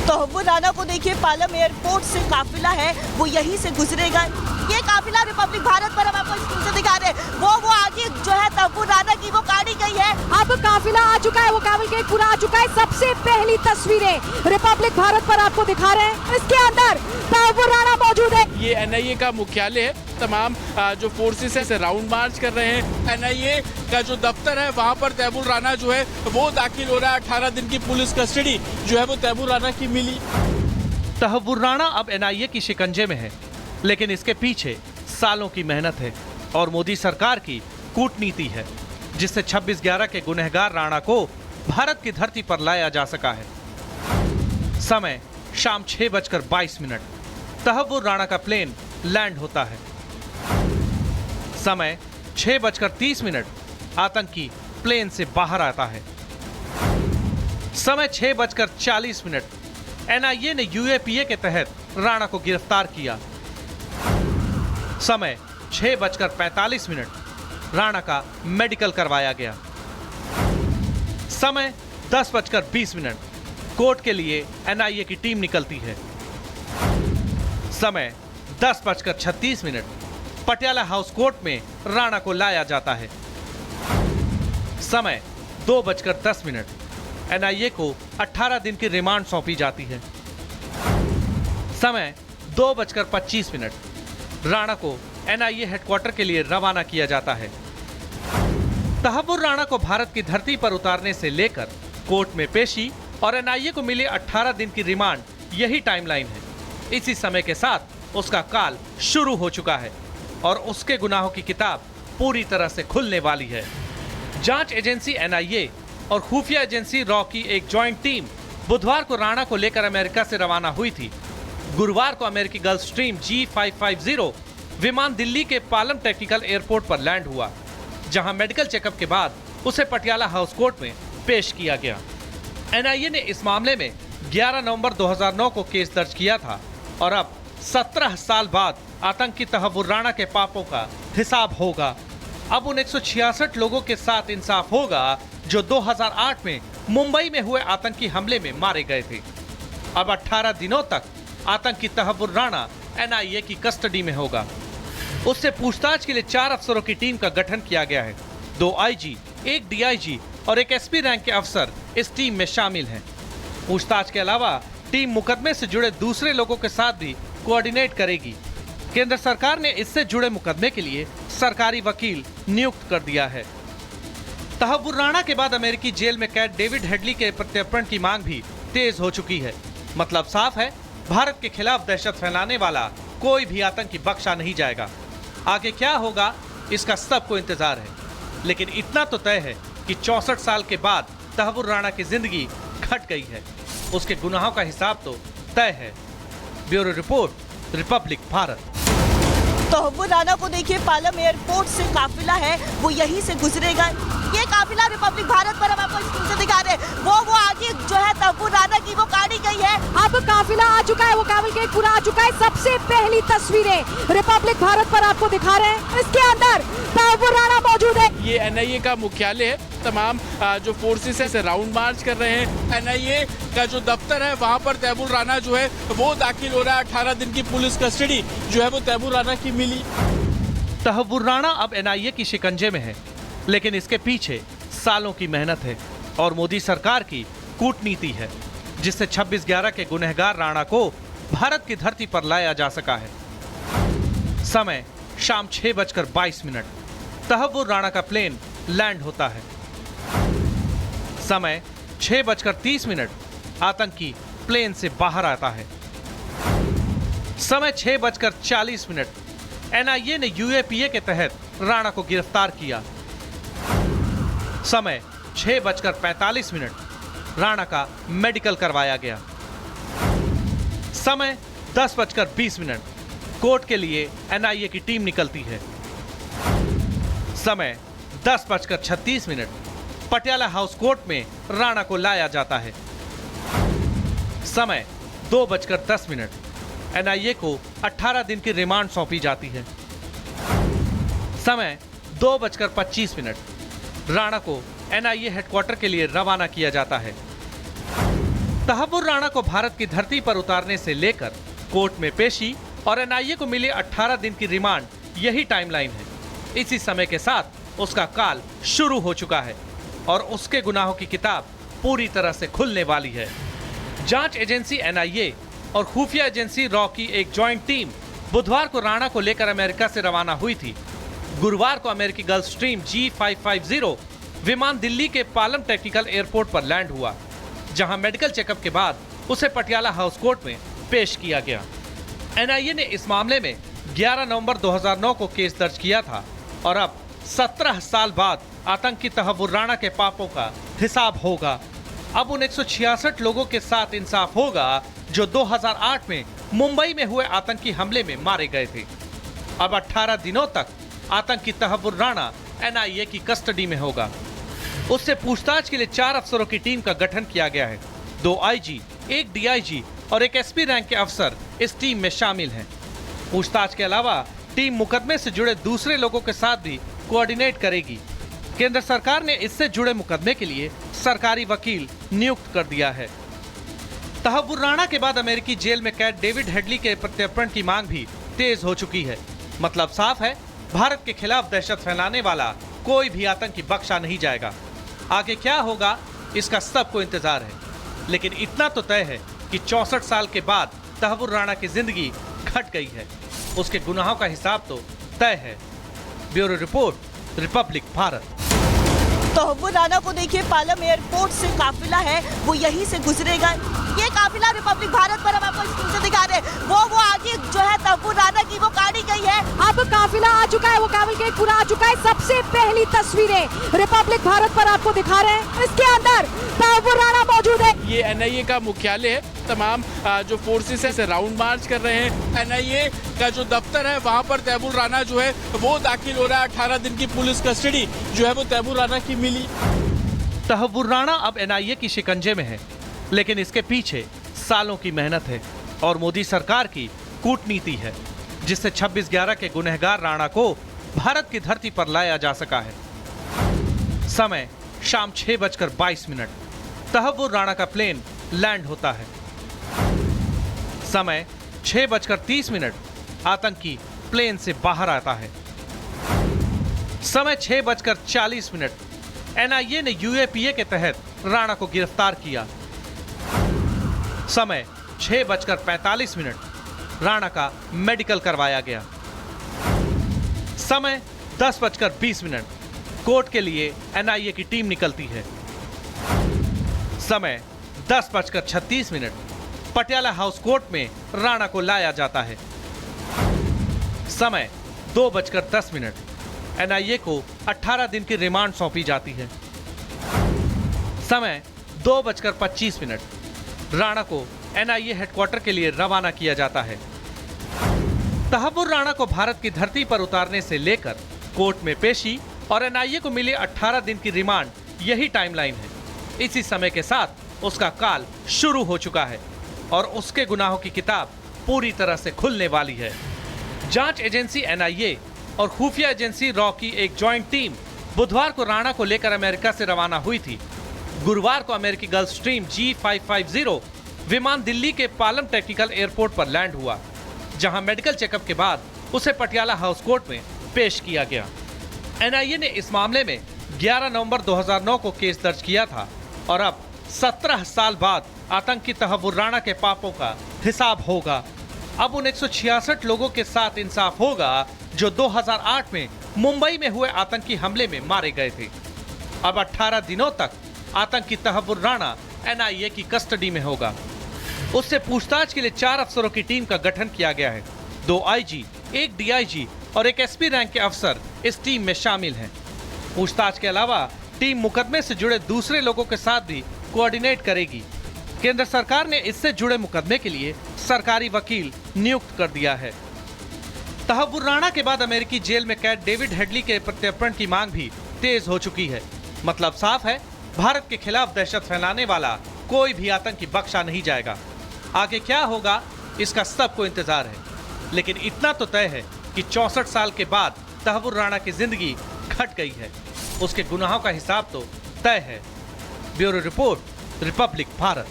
तहव्वुर राणा को देखिए, पालम एयरपोर्ट से काफिला है वो यहीं से गुजरेगा। ये काफिला रिपब्लिक भारत पर हम आपको स्क्रीन से दिखा रहे हैं। वो आगे जो है तहव्वुर राणा की वो गाड़ी गई है। अब काफिला आ चुका है, वो कैवलकेड पूरा आ चुका है। सबसे पहली तस्वीरें रिपब्लिक भारत पर आपको दिखा रहे हैं। इसके अंदर तहव्वुर राणा मौजूद है। ये एनआईए का मुख्यालय है। तमाम जो फोर्सेस है राउंड मार्च कर रहे हैं। एनआईए का जो दफ्तर है वहां पर तहव्वुर राणा जो है वो दाखिल हो रहा है। 18 दिन की पुलिस कस्टडी जो है वो तहव्वुर राणा की मिली। तहव्वुर राणा अब एनआईए की शिकंजे में है, लेकिन इसके पीछे सालों की मेहनत है और मोदी सरकार की कूटनीति है, जिससे 26/11 के गुनहगार राणा को भारत की धरती पर लाया जा सका है। समय शाम 6:22। तहव्वुर राणा का प्लेन लैंड होता है। समय 6:30। आतंकी प्लेन से बाहर आता है। समय 6:40। एनआईए ने यूएपीए के तहत राणा को गिरफ्तार किया। समय 6:45। राणा का मेडिकल करवाया गया। समय 10:20। कोर्ट के लिए एनआईए की टीम निकलती है। समय 10:36। पटियाला हाउस कोर्ट में राणा को लाया जाता है। समय 2:10। एनआईए को 18 दिन की रिमांड सौंपी जाती है। समय 2:25। राणा को एनआईए हेडक्वार्टर के लिए रवाना किया जाता है। तहव्वुर राणा को भारत की धरती पर उतारने से लेकर कोर्ट में पेशी और एनआईए को मिले 18 दिन की रिमांड, यही टाइमलाइन है। इसी समय के साथ उसका काल शुरू हो चुका है और उसके गुनाहों की किताब पूरी तरह से खुलने वाली है। जांच एजेंसी एनआईए और खुफिया एजेंसी रॉ की एक ज्वाइंट टीम बुधवार को राणा को लेकर अमेरिका से रवाना हुई थी। गुरुवार को अमेरिकी गल्फस्ट्रीम G550 विमान दिल्ली के पालम टेक्निकल एयरपोर्ट पर लैंड हुआ, जहां मेडिकल चेकअप के बाद उसे पटियाला हाउस कोर्ट में पेश किया गया। एनआईए ने इस मामले में 11 नवंबर 2009 को केस दर्ज किया था और अब 17 साल बाद आतंकी तहव्वुर राणा के पापों का हिसाब होगा। अब उन 166 लोगों के साथ इंसाफ होगा जो 2008 में मुंबई में हुए आतंकी हमले में मारे गए थे। अब 18 दिनों तक आतंकी तहव्वुर राणा एनआईए की कस्टडी में होगा। उससे पूछताछ के लिए 4 अफसरों की टीम का गठन किया गया है। 2 आईजी, 1 डीआईजी और 1 एसपी रैंक के अफसर इस टीम में शामिल हैं। पूछताछ के अलावा टीम मुकदमे से जुड़े दूसरे लोगों के साथ भी कोऑर्डिनेट करेगी। केंद्र सरकार ने इससे जुड़े मुकदमे के लिए सरकारी वकील नियुक्त कर दिया है। तहव्वुर राणा के बाद अमेरिकी जेल में कैद डेविड हेडली के प्रत्यर्पण की मांग भी तेज हो चुकी है। मतलब साफ है, भारत के खिलाफ दहशत फैलाने वाला कोई भी आतंकी बख्शा नहीं जाएगा। आगे क्या होगा इसका सबको इंतजार है, लेकिन इतना तो तय है कि 64 साल के बाद तहव्वुर राणा की जिंदगी घट गई है। उसके गुनाहों का हिसाब तो तय है। Bureau report, Republic Bharat. Tahawwur Rana को देखिए, पालम एयरपोर्ट से काफिला है वो यहीं से गुजरेगा। ये काफिला रिपब्लिक भारत पर हम आपको स्क्रीन से दिखा रहे हैं। वो आगे जो है तहव्वुर राणा की वो गाड़ी गई है। अब काफिला आ चुका है, वो कैवलकेड पूरा आ चुका है। सबसे पहली तस्वीरें रिपब्लिक भारत पर आपको दिखा रहे हैं। इसके अंदर तहव्वुर राणा मौजूद है। ये एनआईए का मुख्यालय है। तमाम जो फोर्सेस है राउंड मार्च कर रहे हैं। एनआईए का जो दफ्तर है वहां पर तहव्वुर राणा जो है वो दाखिल हो रहा है। 18 दिन की पुलिस कस्टडी जो है वो तहव्वुर राणा की मिली। तहव्वुर राणा अब एनआईए की शिकंजे में है, लेकिन इसके पीछे सालों की मेहनत है और मोदी सरकार की कूटनीति है, जिससे 26/11 के गुनहगार राणा को भारत की धरती पर लाया जा सका है। समय शाम 6:22। तहव्वुर राणा का प्लेन लैंड होता है। समय 6:30। आतंकी प्लेन से बाहर आता है। समय 6:40। एनआईए ने यूएपीए के तहत राणा को गिरफ्तार किया। समय 6:45। राणा का मेडिकल करवाया गया। समय 10:20। कोर्ट के लिए एनआईए की टीम निकलती है। समय 10:36। पटियाला हाउस कोर्ट में राणा को लाया जाता है। समय 2:10। एनआईए को 18 दिन की रिमांड सौंपी जाती है। समय 2:25। राणा को एनआईए हेडक्वार्टर के लिए रवाना किया जाता है। तहव्वुर राणा को भारत की धरती पर उतारने से लेकर कोर्ट में पेशी और एनआईए को मिले 18 दिन की रिमांड, यही टाइमलाइन है। इसी समय के साथ उसका काल शुरू हो चुका है और उसके गुनाहों की किताब पूरी तरह से खुलने वाली है। जांच एजेंसी एनआईए और खुफिया एजेंसी रॉ की एक ज्वाइंट टीम बुधवार को राणा को लेकर अमेरिका से रवाना हुई थी। गुरुवार को अमेरिकी गल्फ स्ट्रीम G550 विमान दिल्ली के पालम टेक्निकल एयरपोर्ट पर लैंड हुआ, जहां मेडिकल चेकअप के बाद उसे पटियाला हाउस कोर्ट में पेश किया गया। एनआईए ने इस मामले में 11 नवंबर 2009 को केस दर्ज किया था और अब 17 साल बाद आतंकी तहव्वुर राणा के पापों का हिसाब होगा। अब उन 166 लोगों के साथ इंसाफ होगा जो 2008 में मुंबई में हुए आतंकी हमले में मारे गए थे। अब 18 दिनों तक आतंकी तहव्वुर राणा एनआईए की कस्टडी में होगा। उससे पूछताछ के लिए 4 अफसरों की टीम का गठन किया गया है। 2 आईजी, 1 डीआईजी और 1 एसपी रैंक के अफसर इस टीम में शामिल हैं। पूछताछ के अलावा टीम मुकदमे से जुड़े दूसरे लोगों के साथ भी कोऑर्डिनेट करेगी। केंद्र सरकार ने इससे जुड़े मुकदमे के लिए सरकारी वकील नियुक्त कर दिया है। तहव्वुर राणा के बाद अमेरिकी जेल में कैद डेविड हेडली के प्रत्यर्पण की मांग भी तेज हो चुकी है। मतलब साफ है, भारत के खिलाफ दहशत फैलाने वाला कोई भी आतंकी बख्शा नहीं जाएगा। आगे क्या होगा इसका सबको इंतजार है, लेकिन इतना तो तय है कि 64 साल के बाद तहव्वुर राणा की जिंदगी घट गई है। उसके गुनाहों का हिसाब तो तय है। Bureau report, Republic Bharat. Tahawwur Rana को देखिए, पालम एयरपोर्ट से काफिला है वो यहीं से गुजरेगा। ये काफिला रिपब्लिक भारत पर हम आपको स्क्रीन से दिखा रहे हैं। वो आगे जो है तहव्वुर राणा की वो गाड़ी गई है। अब काफिला आ चुका है, वो कैवलकेड पूरा आ चुका है। सबसे पहली तस्वीरें रिपब्लिक भारत पर आपको दिखा रहे हैं। इसके अंदर तहव्वुर राणा मौजूद है। ये एनआईए का मुख्यालय है। तमाम जो फोर्सेस है राउंड मार्च कर रहे हैं। एनआईए का जो दफ्तर है वहां पर तहव्वुर राणा जो है वो दाखिल हो रहा है। 18 दिन की पुलिस कस्टडी जो है वो तहव्वुर राणा की मिली। तहव्वुर राणा अब एनआईए की शिकंजे में है, लेकिन इसके पीछे सालों की मेहनत है और मोदी सरकार की कूटनीति है, जिससे 26/11 के गुनहगार राणा को भारत की धरती पर लाया जा सका है। समय शाम 6:22। तहव्वुर राणा का प्लेन लैंड होता है। समय 6:30। आतंकी प्लेन से बाहर आता है। समय 6:40। एनआईए ने यूएपीए के तहत राणा को गिरफ्तार किया। समय 6:45। राणा का मेडिकल करवाया गया। समय 10:20। कोर्ट के लिए एनआईए की टीम निकलती है। समय 10:36। पटियाला हाउस कोर्ट में राणा को लाया जाता है। समय 2:10। एनआईए को 18 दिन की रिमांड सौंपी जाती है। समय 2:25। राणा को एनआईए हेडक्वार्टर के लिए रवाना किया जाता है। तहव्वुर राणा को भारत की धरती पर उतारने से लेकर कोर्ट में पेशी और एनआईए को मिले 18 दिन की रिमांड, यही टाइमलाइन है। इसी समय के साथ उसका काल शुरू हो चुका है और उसके गुनाहों की किताब पूरी तरह से खुलने वाली है। जांच एजेंसी एनआईए और खुफिया एजेंसी रॉ की एक ज्वाइंट टीम बुधवार को राणा को लेकर अमेरिका से रवाना हुई थी। गुरुवार को अमेरिकी गल्फ स्ट्रीम G550 विमान दिल्ली के पालम टेक्निकल एयरपोर्ट पर लैंड हुआ, जहां मेडिकल चेकअप के बाद उसे पटियाला हाउस कोर्ट में पेश किया गया। एनआईए ने इस मामले में 11 नवंबर 2009 को केस दर्ज किया था और अब 17 साल बाद आतंकी तहव्वुर राणा के पापों का हिसाब होगा। अब उन 166 लोगों के साथ इंसाफ होगा जो 2008 में मुंबई में हुए आतंकी हमले में मारे गए थे। अब 18 दिनों तक आतंकी तहव्वुर राणा एनआईए की कस्टडी में होगा। उससे पूछताछ के लिए 4 अफसरों की टीम का गठन किया गया है। 2 आईजी, 1 डीआईजी और 1 एसपी रैंक के अफसर इस टीम में शामिल हैं। पूछताछ के अलावा टीम मुकदमे से जुड़े दूसरे लोगों के साथ भी कोऑर्डिनेट करेगी। केंद्र सरकार ने इससे जुड़े मुकदमे के लिए सरकारी वकील नियुक्त कर दिया है। तहव्वुर राणा के बाद अमेरिकी जेल में कैद डेविड हेडली के प्रत्यर्पण की मांग भी तेज हो चुकी है। मतलब साफ है, भारत के खिलाफ दहशत फैलाने वाला कोई भी आतंकी बख्शा नहीं जाएगा। आगे क्या होगा इसका सबको इंतजार है, लेकिन इतना तो तय है कि 64 साल के बाद तहव्वुर राणा की जिंदगी घट गई है। उसके गुनाहों का हिसाब तो तय है। Bureau report, Republic Bharat.